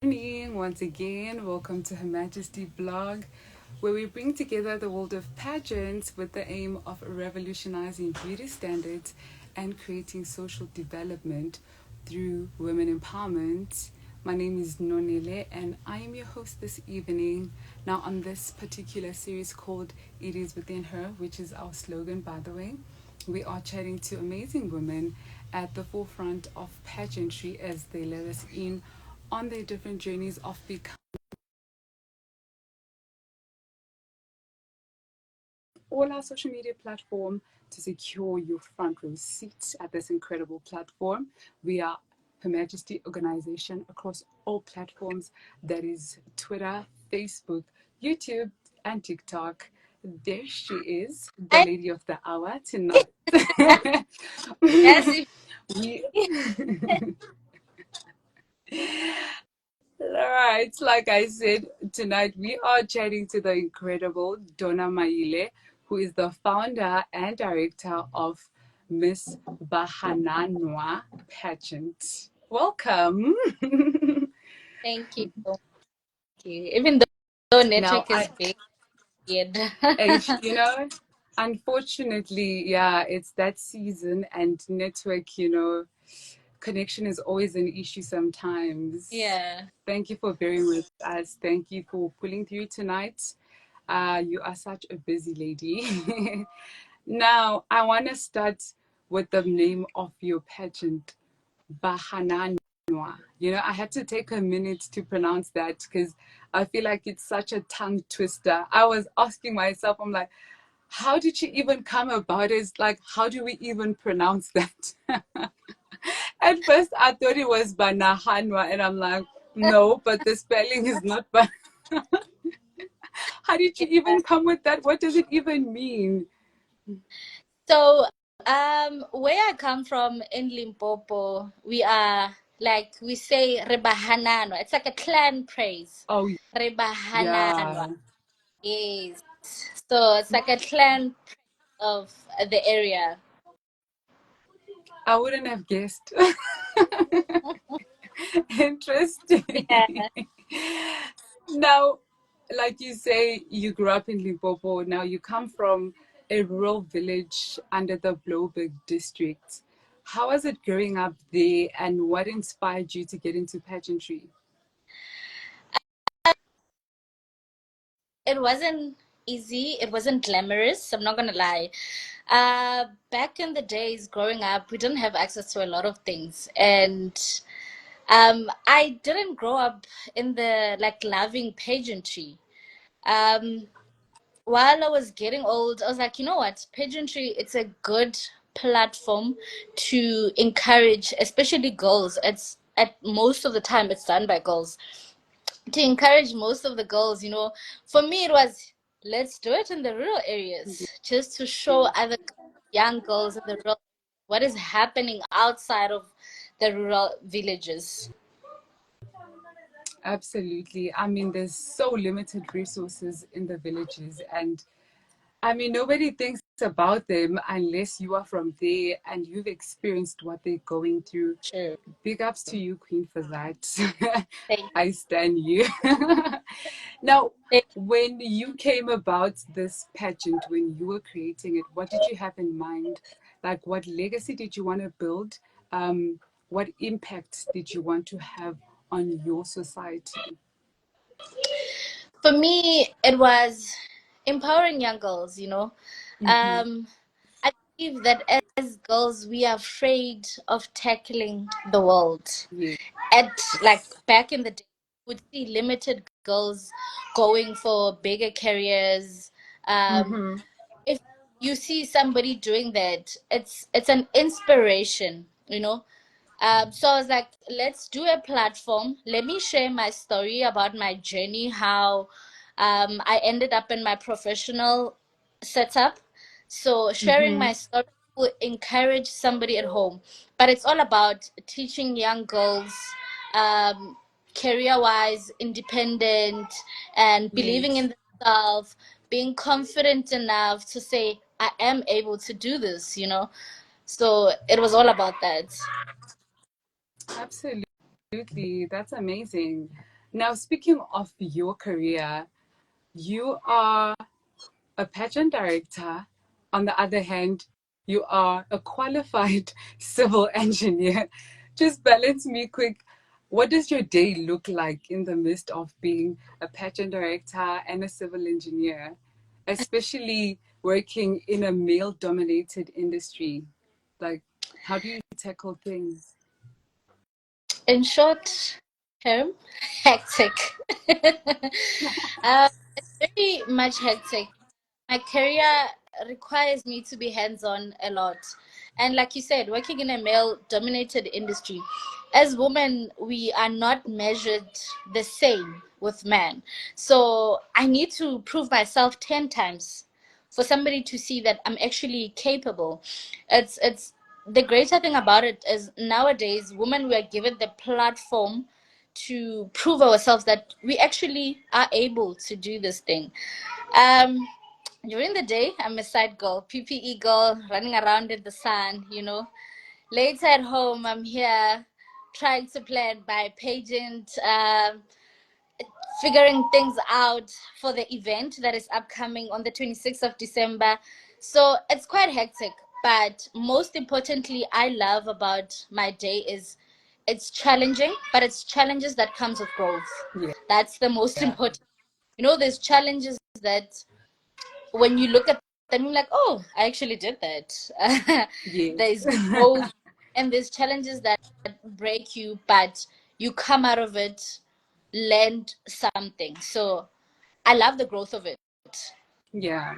Morning once again. Welcome to Her Majesty blog, where we bring together the world of pageants with the aim of revolutionizing beauty standards and creating social development through women empowerment. My name is Nonele and I am your host this evening. Now, on this particular series called It Is Within Her, which is our slogan, by the way, we are chatting to amazing women at the forefront of pageantry as they let us in on their different journeys of becoming all our social media platform to secure your front row seat at this incredible platform. We are Her Majesty organization across all platforms, that is Twitter, Facebook, YouTube, and TikTok. There she is, the I, lady of the hour tonight. yes, if, we All right, like I said, tonight we are chatting to the incredible Donna Maela, who is the founder and director of Miss Bahananwa Pageant. Welcome. thank you. Thank you. Even though Now, network is very weird. you know, unfortunately, yeah, it's that season and network, connection is always an issue sometimes. Yeah. Thank you for bearing with us. Thank you for pulling through tonight. You are such a busy lady. Now, I want to start with the name of your pageant, Bahananwa. I had to take a minute to pronounce that because I feel like it's such a tongue twister. I was asking myself, I'm like, how did she even come about it? Like, how do we even pronounce that? At first, I thought it was Banahanwa, and I'm like, no, but the spelling is not. How did you Yeah. even come with that? What does it even mean? So, where I come from in Limpopo, we are like we say Rebahananwa. It's like a clan praise. Oh, Rebahananwa. yeah. Yes. So it's like a clan of the area. I wouldn't have guessed. Interesting. Yeah. Now, like you say, you grew up in Limpopo. Now you come from a rural village under the Bloberg district. How was it growing up there, and what inspired you to get into pageantry? It wasn't easy. It wasn't glamorous. I'm not gonna lie. Back in the days growing up, we didn't have access to a lot of things, and I didn't grow up in the like loving pageantry. Um, while I was getting old, I was like, you know what, pageantry, it's a good platform to encourage, especially girls. It's at most of the time it's done by girls to encourage most of the girls, for me it was let's do it in the rural areas just to show other young girls in the rural what is happening outside of the rural villages. Absolutely. I mean, there's so limited resources in the villages, and I mean, nobody thinks about them unless you are from there and you've experienced what they're going through. Sure. Big ups to you, Queen, for that. Thank, I stand you. Now, thank when you came about this pageant, when you were creating it, what did you have in mind? Like, what legacy did you want to build? What impact did you want to have on your society? for me it was empowering young girls, Mm-hmm. um I believe that as girls we are afraid of tackling the world. Yes. At like back in the day, would see limited girls going for bigger careers. Um, Mm-hmm. if you see somebody doing that, it's an inspiration, So I was like, let's do a platform. Let me share my story about my journey, how I ended up in my professional setup. So sharing Mm-hmm. my story will encourage somebody at home. But it's all about teaching young girls career-wise, independent, and believing Yes. in themselves, being confident enough to say, I am able to do this. So it was all about that. Absolutely. Absolutely. That's amazing. Now, speaking of your career, you are a pageant director. On the other hand, you are a qualified civil engineer. Just balance me quick. What does your day look like in the midst of being a pageant director and a civil engineer, especially working in a male dominated industry? Like, how do you tackle things? In short term, hectic. Very much hectic. My career requires me to be hands-on a lot. And like you said, working in a male-dominated industry, as women, we are not measured the same with men. So I need to prove myself 10 times for somebody to see that I'm actually capable. It's the greater thing about it is nowadays women we are given the platform to prove ourselves that we actually are able to do this thing. Um, During the day, I'm a side girl, PPE girl, running around in the sun. Later at home, I'm here trying to plan my pageant, figuring things out for the event that is upcoming on the 26th of December. So it's quite hectic. But most importantly, I love about my day is it's challenging, but it's challenges that comes with growth. Yeah. That's the most important. There's challenges that when you look at them, you're like, oh, I actually did that. Yes. There's growth and there's challenges that break you, but you come out of it, learned something. So I love the growth of it. Yeah.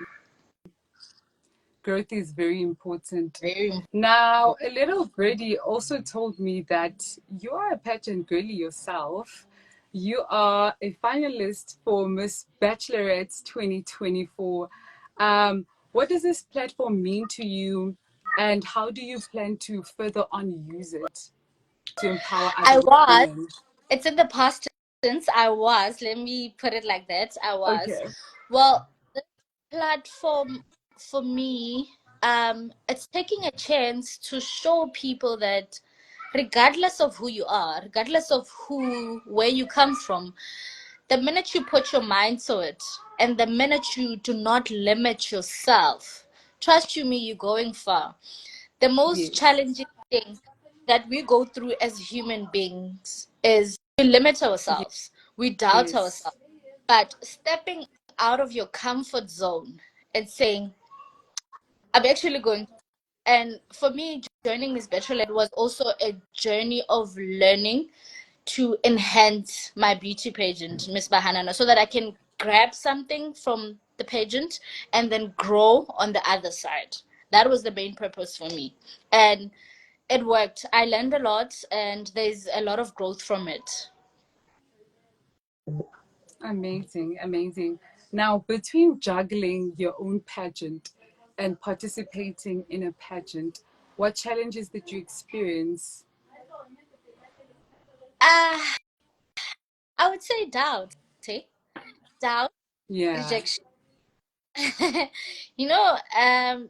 Growth is very important. Very Now, a important. little birdie also told me that you are a pageant girly yourself. You are a finalist for Miss Bachelorette 2024. What does this platform mean to you, and how do you plan to further on use it to empower I other was, women? it's in the past tense, I was, let me put it like that. I was. Okay. Well, the platform for me, it's taking a chance to show people that regardless of who you are, regardless of where you come from, the minute you put your mind to it and the minute you do not limit yourself, trust you me, you're going far. The most Yes. challenging thing that we go through as human beings is we limit ourselves, we doubt Yes. ourselves. But stepping out of your comfort zone and saying, I'm actually going. And for me, joining Miss Bachelorette was also a journey of learning to enhance my beauty pageant, Miss Bahananwa, so that I can grab something from the pageant and then grow on the other side. That was the main purpose for me. And it worked. I learned a lot, and there's a lot of growth from it. Amazing, amazing. Now, between juggling your own pageant and participating in a pageant, what challenges did you experience? Uh, I would say doubt. See? Doubt, Yeah. rejection. you know, um,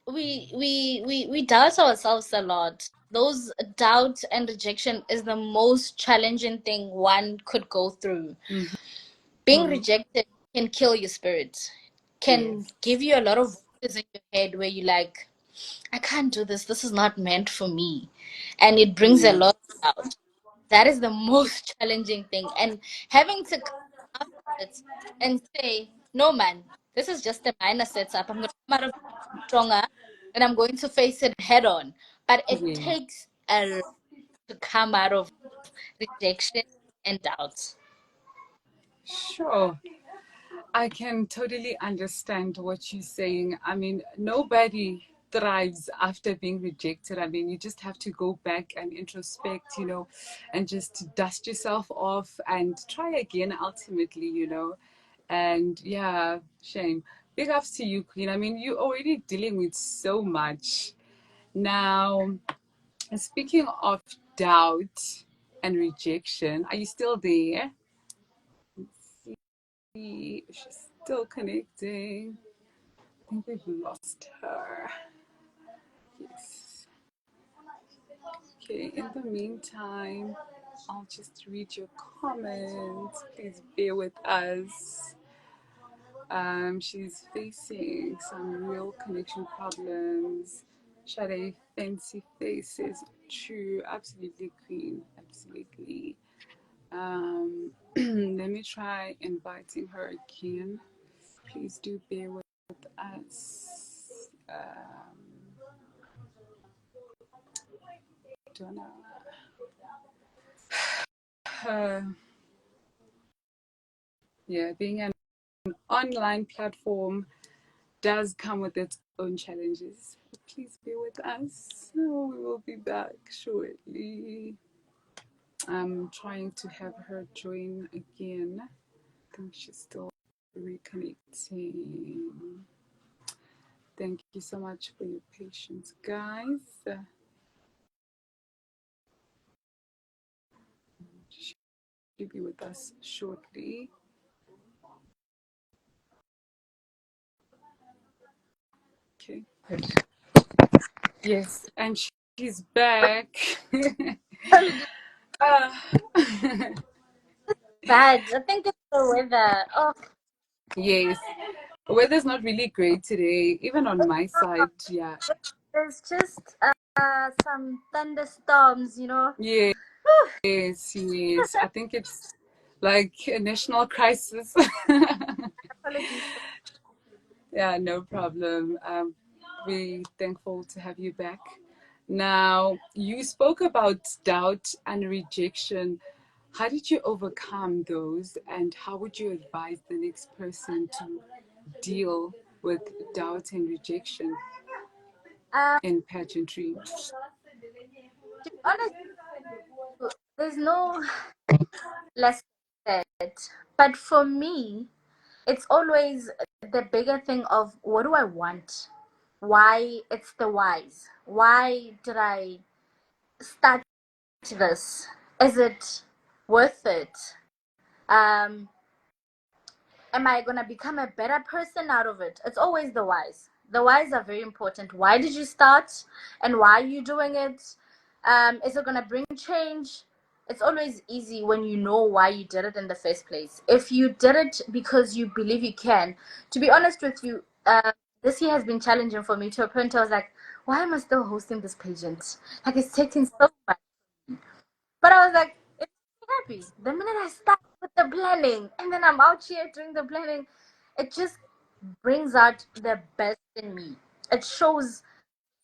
we doubt ourselves a lot. Those doubt and rejection is the most challenging thing one could go through. Being Mm-hmm. rejected can kill your spirit, can Yes. give you a lot of voices in your head where you like, I can't do this. This is not meant for me, and it brings a Yeah. lot of doubt. That is the most challenging thing, and having to come out of it and say, no, man, this is just a minor setup. I'm going to come out of it stronger, and I'm going to face it head on. But it Yeah. takes a lot to come out of rejection and doubt. Sure. I can totally understand what you're saying. I mean, nobody thrives after being rejected. I mean, you just have to go back and introspect, and just dust yourself off and try again ultimately. And yeah, shame. Big ups to you, Queen. I mean, you're already dealing with so much. Now, speaking of doubt and rejection, are you still there? She's still connecting. I think we've lost her. Yes. Okay, in the meantime. I'll just read your comments. Please bear with us. She's facing some real connection problems. Shade fancy faces. True, absolutely, queen, absolutely. Let me try inviting her again. Please do bear with us. Donna. Uh, yeah, being an online platform does come with its own challenges. Please bear with us. Oh, we will be back shortly. I'm trying to have her join again. I think she's still reconnecting. Thank you so much for your patience, guys. She'll be with us shortly. Okay. Yes, and she's back. uh, Bad. I think it's the weather. Oh, yes, the weather's not really great today, even on my side. Yeah. there's just some thunderstorms, you know. Yes, yes. I think it's like a national crisis. Apologies. Yeah, no problem. We're thankful to have you back. Now, you spoke about doubt and rejection. How did you overcome those, and how would you advise the next person to deal with doubt and rejection To in pageantry? be honest, there's no less said. But for me, it's always the bigger thing of what do I want? Why? It's the whys. Why did I start this? Is it worth it? Um, am I gonna become a better person out of it? It's always the whys. The whys are very important. Why did you start, and why are you doing it? Is it gonna bring change? It's always easy when you know why you did it in the first place. If you did it because you believe you can, to be honest with you, this year has been challenging for me to a point I was like, why am I still hosting this pageant? Like it's taking so much. But I was like, it's happy. The minute I start with the planning and then I'm out here doing the planning, it just brings out the best in me. It shows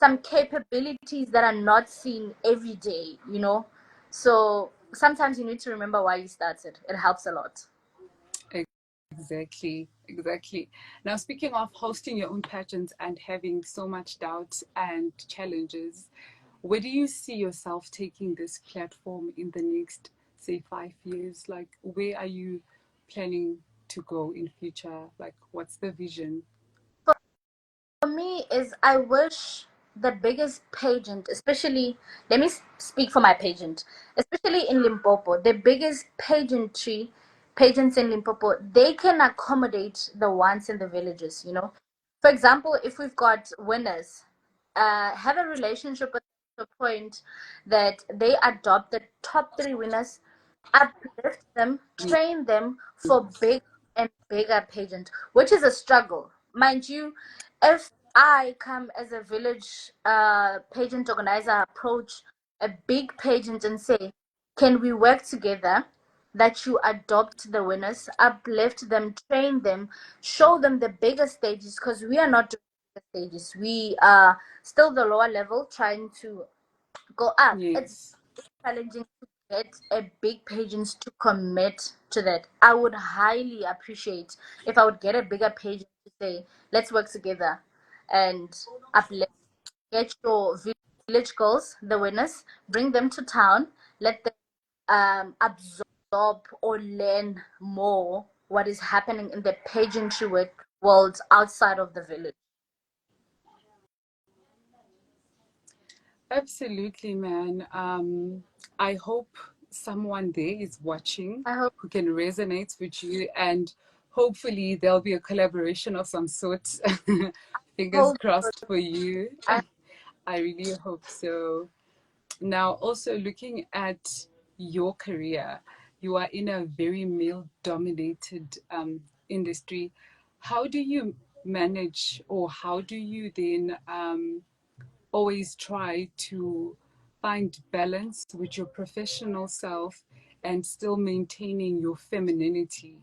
some capabilities that are not seen every day, you know? So sometimes you need to remember why you started. It helps a lot. Exactly, exactly. Now, speaking of hosting your own pageants and having so much doubt and challenges, where do you see yourself taking this platform in the next, say, 5 years? Like, where are you planning to go in future? Like, what's the vision? For me is I wish the biggest pageant, especially let me speak for my pageant, especially in Limpopo, the biggest pageants in Limpopo, they can accommodate the ones in the villages, you know. For example, if we've got winners, have a relationship with the point that they adopt the top three winners, uplift them, train them for big and bigger pageant, which is a struggle. Mind you, if I come as a village pageant organizer, approach a big pageant and say, can we work together? That you adopt the winners, uplift them, train them, show them the bigger stages because we are not doing the stages. We are still the lower level trying to go up. It's Yes, challenging to get a big pageant to commit to that. I would highly appreciate if I would get a bigger pageant to say, let's work together and uplift, get your village girls, the winners, bring them to town, let them absorb or learn more what is happening in the pageantry world outside of the village. absolutely, man. I hope someone there is watching I hope, who can resonate with you, and hopefully there'll be a collaboration of some sort. Fingers hope, crossed for you. I I really hope so. Now, also looking at your career. You are in a very male dominated industry. How do you manage, or how do you then always try to find balance with your professional self and still maintaining your femininity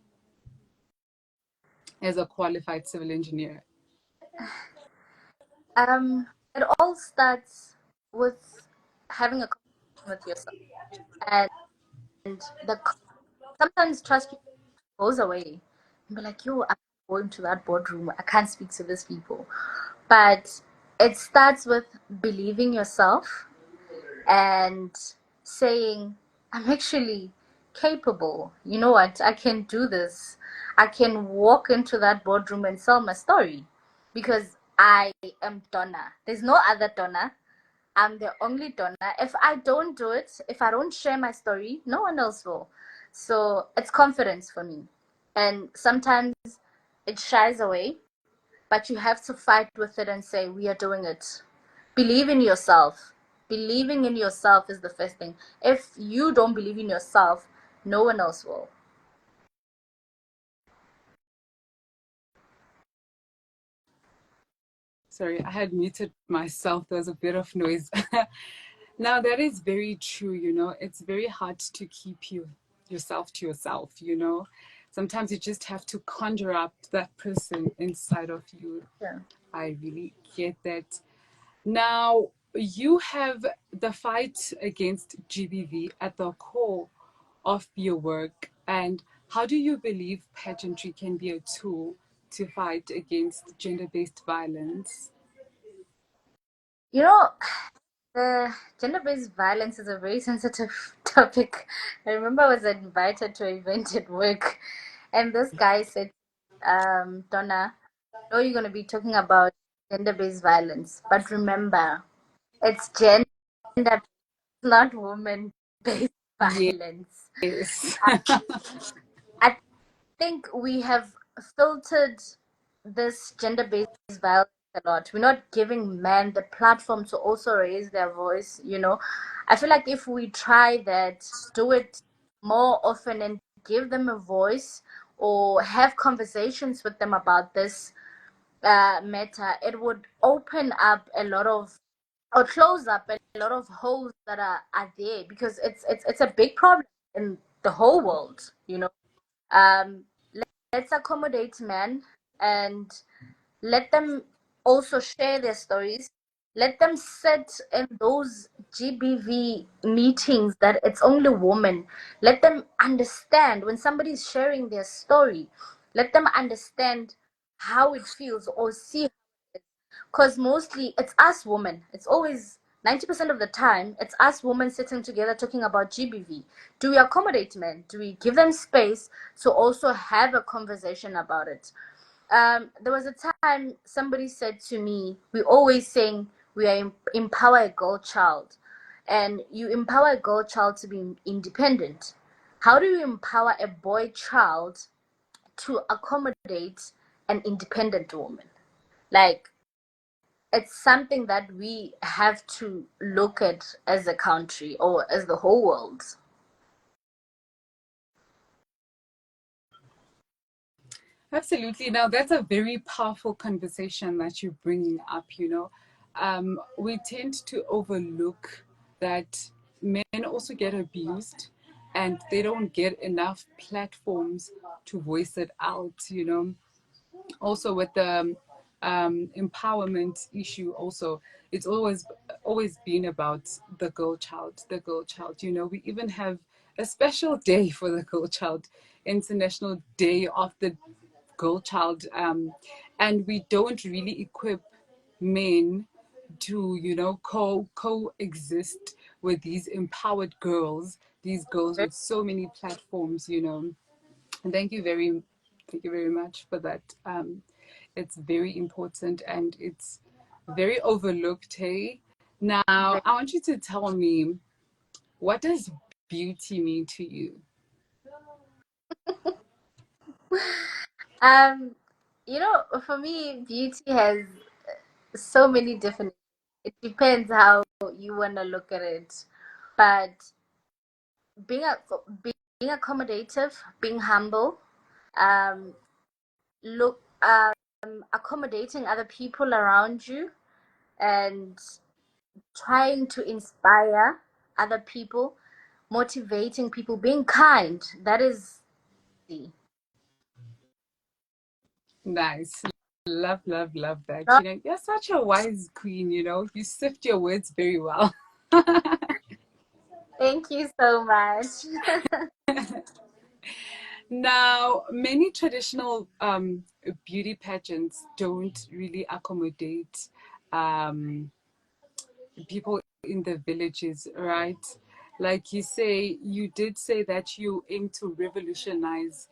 as a qualified civil engineer? It all starts with having a conversation with yourself, and the sometimes trust people goes away. And be like, yo, I'm going to that boardroom. I can't speak to these people. But it starts with believing yourself and saying, I'm actually capable. You know what? I can do this. I can walk into that boardroom and sell my story because I am Donna. There's no other Donna. I'm the only Donna. If I don't do it, if I don't share my story, no one else will. So it's confidence for me. And sometimes it shies away, but you have to fight with it and say, we are doing it. Believe in yourself. Believing in yourself is the first thing. If you don't believe in yourself, no one else will. Sorry, I had muted myself. There was a bit of noise. Now, that is very true, you know. It's very hard to keep yourself to yourself, you know. Sometimes you just have to conjure up that person inside of you. Yeah. I really get that. Now, you have the fight against GBV at the core of your work. And how do you believe pageantry can be a tool to fight against gender based violence? You know, the gender-based violence is a very sensitive topic. I remember I was invited to an event at work, and this guy said, Donna, I know you're going to be talking about gender-based violence, but remember, it's gender, not woman-based violence. Yes. I think we have filtered this gender-based violence a lot. We're not giving men the platform to also raise their voice, you know. I feel like if we try that, do it more often and give them a voice or have conversations with them about this matter, it would open up a lot of or close up a lot of holes that are there because it's a big problem in the whole world, you know. Um, let's accommodate men and let them also share their stories. Let them sit in those GBV meetings that it's only women. Let them understand when somebody's sharing their story. Let them understand how it feels or see, because mostly it's us women. It's always 90% of the time, it's us women sitting together talking about GBV. Do we accommodate men? Do we give them space to also have a conversation about it? There was a time somebody said to me, we always saying we are empower a girl child, and you empower a girl child to be independent. How do you empower a boy child to accommodate an independent woman? Like, it's something that we have to look at as a country or as the whole world. Absolutely. Now, that's a very powerful conversation that you're bringing up. You know, we tend to overlook that men also get abused and they don't get enough platforms to voice it out, you know. Also, with the empowerment issue, also, it's always been about the girl child. You know, we even have a special day for the girl child, International Day of the Girl Child, and we don't really equip men to, you know, coexist with these empowered girls, these girls with so many platforms, you know. And thank you very much for that. It's very important and it's very overlooked. Hey, now I want you to tell me, what does beauty mean to you? Um, you know, for me, beauty has so many different. It depends how you want to look at it, but being a, being accommodative, being humble, um, look, accommodating other people around you, and trying to inspire other people, motivating people, being kind. That is the Nice. Love, love, love that. not. You're such a wise queen, you sift your words very well. Thank you so much. Now, many traditional beauty pageants don't really accommodate um, people in the villages, right? Like you did say that you aim to revolutionize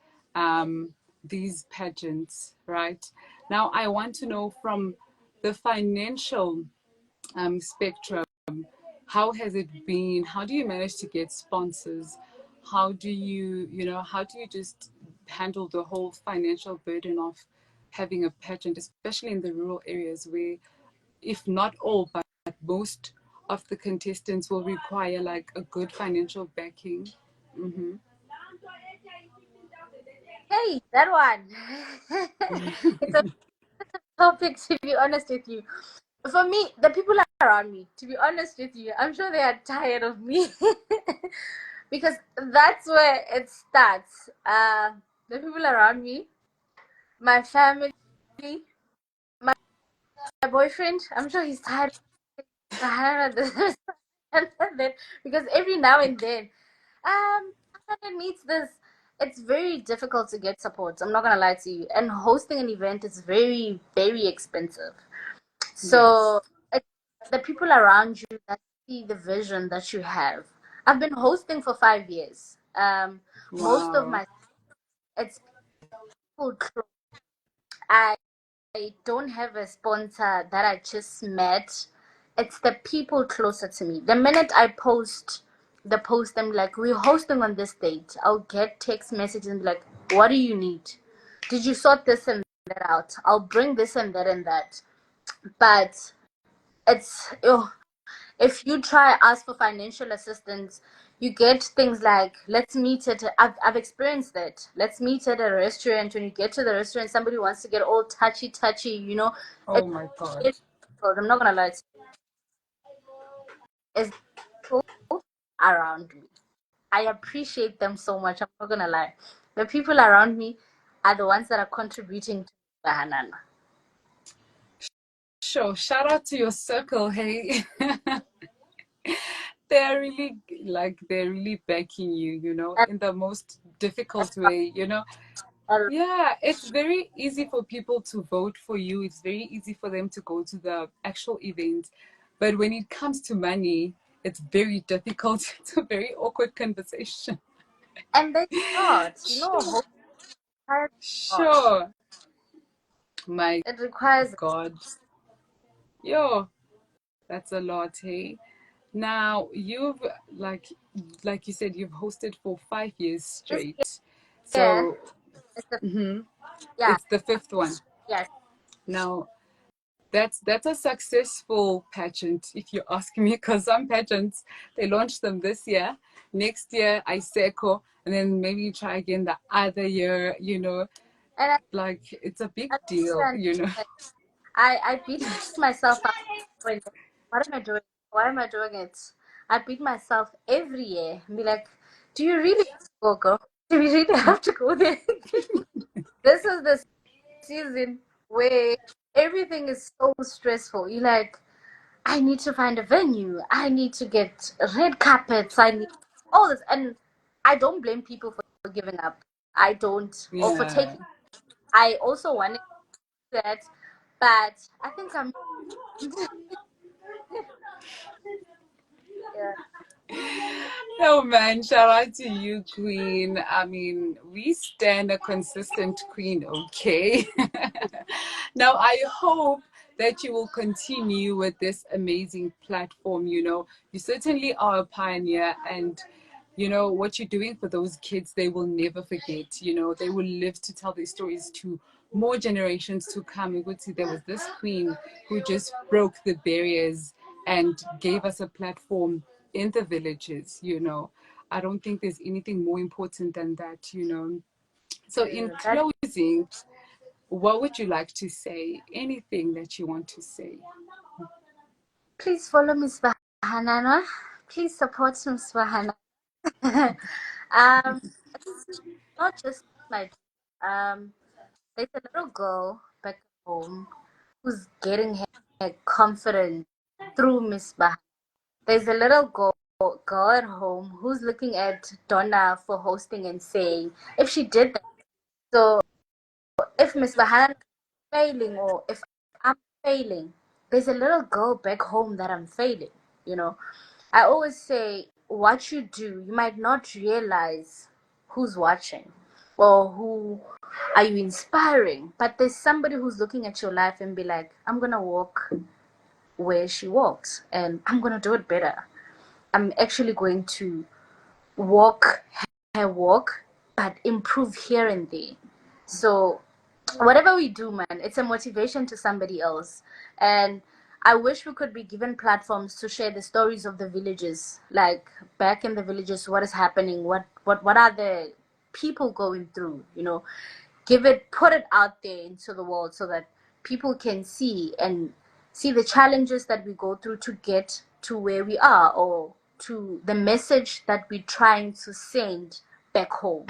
these pageants, right? Now, I want to know from the financial spectrum, how has it been? How do you manage to get sponsors? How do you just handle the whole financial burden of having a pageant, especially in the rural areas where, if not all, but most of the contestants will require like a good financial backing? Mm-hmm. Hey, that one. It's a topic, to be honest with you. For me, the people around me, to be honest with you, I'm sure they are tired of me. Because that's where it starts. The people around me, my family, my boyfriend, I'm sure he's tired of this. And then, because every now and then, someone needs this. It's very difficult to get support. I'm not gonna lie to you. And hosting an event is very, very expensive. Yes. So it's the people around you that see the vision that you have. I've been hosting for 5 years. Most of Wow. my it's people close. I don't have a sponsor that I just met. It's the people closer to me. The minute I post the post, I'm like, we're hosting on this date. I'll get text messages and be like, what do you need? Did you sort this and that out? I'll bring this and that and that. But it's if you try ask for financial assistance, you get things like, let's meet at I've experienced that. Let's meet at a restaurant. When you get to the restaurant, somebody wants to get all touchy, Oh it's my God. very difficult. I'm not gonna lie to you. It's people around me. I appreciate them so much. I'm not gonna lie. The people around me are the ones that are contributing to Bahananwa. Sure. Shout out to your circle, hey. they're really backing you, And, in the most difficult way. and, Yeah, it's very easy for people to vote for you. It's very easy for them to go to the actual event. But when it comes to money, it's very difficult. It's a very awkward conversation. and they start, a Sure. whole entire lot. Sure. My It requires. God. Yo, that's a lot, hey. Now you've like you said, you've hosted for 5 years This straight. year So is the mhm, yeah, it's the fifth one. yes. Now that's a successful pageant, if you ask me, because some pageants they launched them this year. Next year I Iseko, and then maybe you try again the other year. And Like it's a big I deal. understand. I beat myself up when what am I doing? Why am I doing it? I beat myself every year and be like, do you really have to go, girl? Do we really have to go there? This is the season where everything is so stressful. You're like, I need to find a venue. I need to get red carpets. I need all this. And I don't blame people for giving up. I don't, or for Yeah. taking. I also wanted that, but I think I'm. Yeah. Oh man, shout out to you, Queen. I mean, we stand a consistent queen, okay? Now, I hope that you will continue with this amazing platform. You certainly are a pioneer, and what you're doing for those kids, they will never forget. They will live to tell their stories to more generations to come. You would see there was this queen who just broke the barriers and gave us a platform in the villages. I don't think there's anything more important than that, you know. So, in That, closing, what would you like to say? Anything that you want to say? please follow Miss Bahananwa. Please support Miss Bahananwa. It's not just my there's a little girl back at home who's getting her confidence through Miss Bah. There's a little girl at home who's looking at Donna for hosting and saying, if she did that, so if Miss Bahana is failing or if I'm failing, there's a little girl back home that I'm failing. You know, I always say, what you do, you might not realize who's watching or who are you inspiring, but there's somebody who's looking at your life and be like, I'm gonna walk where she walks and I'm gonna do it better. I'm actually going to walk her walk, but improve here and there. So whatever we do, man, it's a motivation to somebody else. And I wish we could be given platforms to share the stories of the villages, like back in the villages, what is happening, what are the people going through, you know, put it out there into the world so that people can see and see the challenges that we go through to get to where we are or to the message that we're trying to send back home.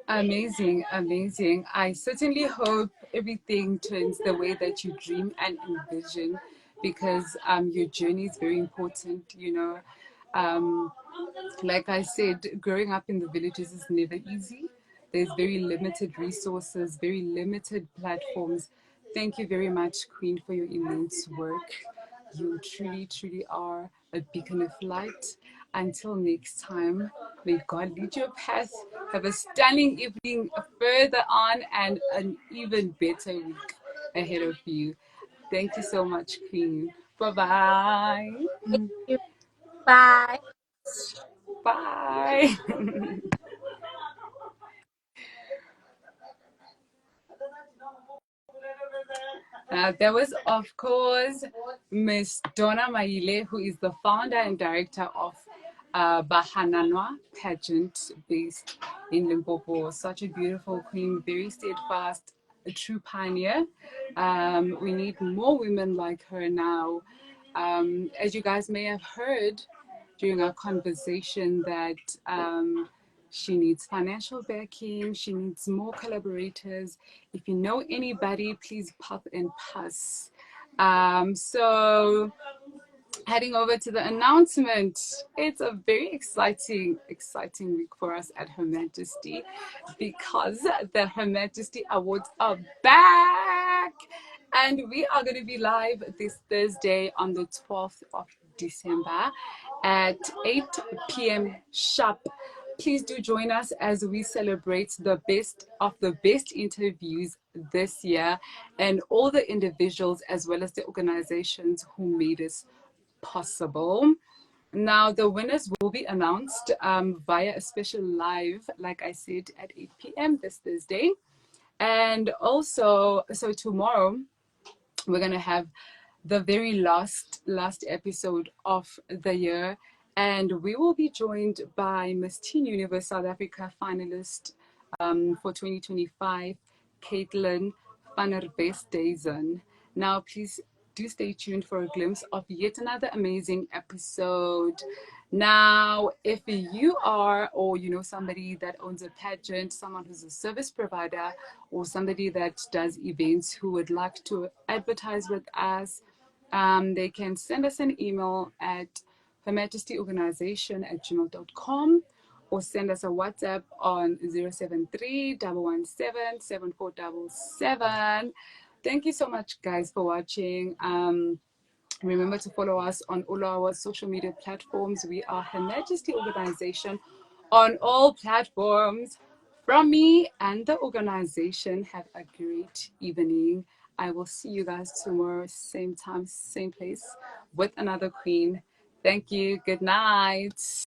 Amazing, amazing. I certainly hope everything turns the way that you dream and envision because your journey is very important, you know. Um, like I said, growing up in the villages is never easy. There's very limited resources, very limited platforms. Thank you very much, Queen, for your immense work. You truly, truly are a beacon of light. Until next time, may God lead your path. Have a stunning evening further on and an even better week ahead of you. Thank you so much, Queen. Bye-bye. Thank you. Bye. Bye. There was, of course, Miss Donna Maela, who is the founder and director of Bahananwa Pageant, based in Limpopo. Such a beautiful queen, very steadfast, a true pioneer. We need more women like her now. As you guys may have heard during our conversation, that she needs financial backing. She needs more collaborators. If you know anybody, please pop and pass. So heading over to the announcement. It's a very exciting week for us at Her Majesty because the Her Majesty Awards are back. And we are going to be live this Thursday on the 12th of December at 8 p.m. sharp. Please do join us as we celebrate the best of the best interviews this year and all the individuals as well as the organizations who made us possible. Now, the winners will be announced via a special live, like I said, at 8 p.m. this Thursday. And also, so tomorrow, we're going to have the very last episode of the year. And we will be joined by Miss Teen Universe South Africa finalist for 2025, Caitlin van der Westhuizen. Now, please do stay tuned for a glimpse of yet another amazing episode. Now, if you are, or you know somebody that owns a pageant, someone who's a service provider, or somebody that does events who would like to advertise with us, they can send us an email at hermajestyorganization@gmail.com or send us a WhatsApp on 073 117 7477. Thank you so much, guys, for watching. Remember to follow us on all our social media platforms. We are Her Majesty Organization on all platforms. From me and the organization, have a great evening. I will see you guys tomorrow, same time, same place, with another queen. Thank you. Good night.